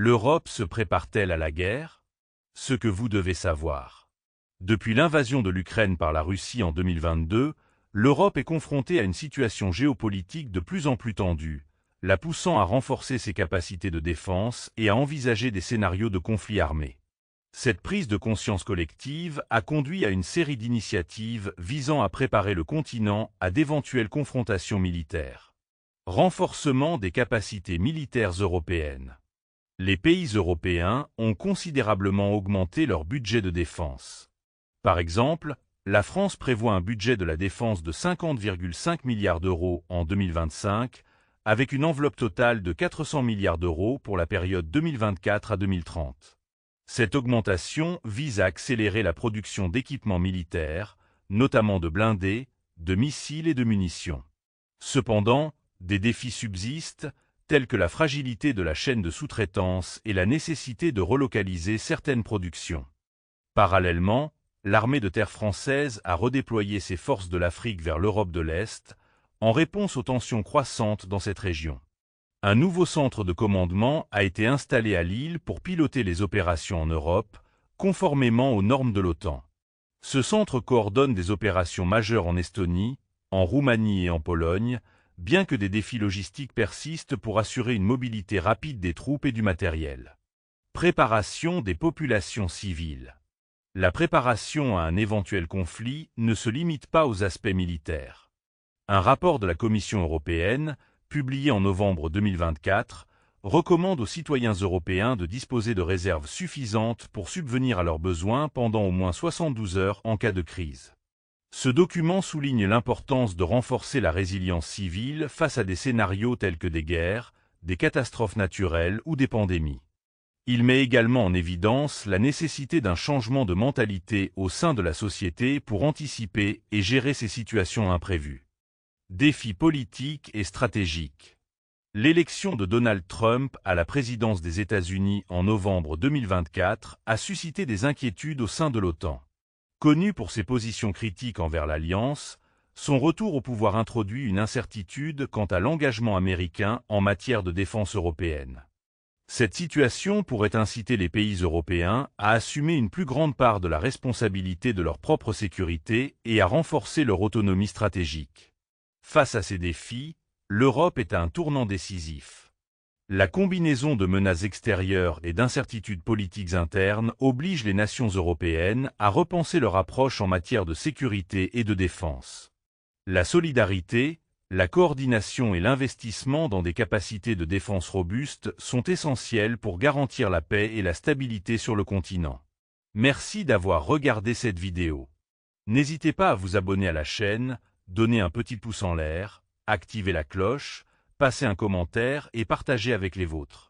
L'Europe se prépare-t-elle à la guerre? Ce que vous devez savoir. Depuis l'invasion de l'Ukraine par la Russie en 2022, l'Europe est confrontée à une situation géopolitique de plus en plus tendue, la poussant à renforcer ses capacités de défense et à envisager des scénarios de conflits armés. Cette prise de conscience collective a conduit à une série d'initiatives visant à préparer le continent à d'éventuelles confrontations militaires. Renforcement des capacités militaires européennes. Les pays européens ont considérablement augmenté leur budget de défense. Par exemple, la France prévoit un budget de la défense de 50,5 milliards d'euros en 2025, avec une enveloppe totale de 400 milliards d'euros pour la période 2024 à 2030. Cette augmentation vise à accélérer la production d'équipements militaires, notamment de blindés, de missiles et de munitions. Cependant, des défis subsistent, tels que la fragilité de la chaîne de sous-traitance et la nécessité de relocaliser certaines productions. Parallèlement, l'armée de terre française a redéployé ses forces de l'Afrique vers l'Europe de l'Est, en réponse aux tensions croissantes dans cette région. Un nouveau centre de commandement a été installé à Lille pour piloter les opérations en Europe, conformément aux normes de l'OTAN. Ce centre coordonne des opérations majeures en Estonie, en Roumanie et en Pologne, bien que des défis logistiques persistent pour assurer une mobilité rapide des troupes et du matériel. Préparation des populations civiles. La préparation à un éventuel conflit ne se limite pas aux aspects militaires. Un rapport de la Commission européenne, publié en novembre 2024, recommande aux citoyens européens de disposer de réserves suffisantes pour subvenir à leurs besoins pendant au moins 72 heures en cas de crise. Ce document souligne l'importance de renforcer la résilience civile face à des scénarios tels que des guerres, des catastrophes naturelles ou des pandémies. Il met également en évidence la nécessité d'un changement de mentalité au sein de la société pour anticiper et gérer ces situations imprévues. Défis politiques et stratégiques. L'élection de Donald Trump à la présidence des États-Unis en novembre 2024 a suscité des inquiétudes au sein de l'OTAN. Connu pour ses positions critiques envers l'Alliance, son retour au pouvoir introduit une incertitude quant à l'engagement américain en matière de défense européenne. Cette situation pourrait inciter les pays européens à assumer une plus grande part de la responsabilité de leur propre sécurité et à renforcer leur autonomie stratégique. Face à ces défis, l'Europe est à un tournant décisif. La combinaison de menaces extérieures et d'incertitudes politiques internes oblige les nations européennes à repenser leur approche en matière de sécurité et de défense. La solidarité, la coordination et l'investissement dans des capacités de défense robustes sont essentiels pour garantir la paix et la stabilité sur le continent. Merci d'avoir regardé cette vidéo. N'hésitez pas à vous abonner à la chaîne, donner un petit pouce en l'air, activer la cloche, passer un commentaire et partager avec les vôtres.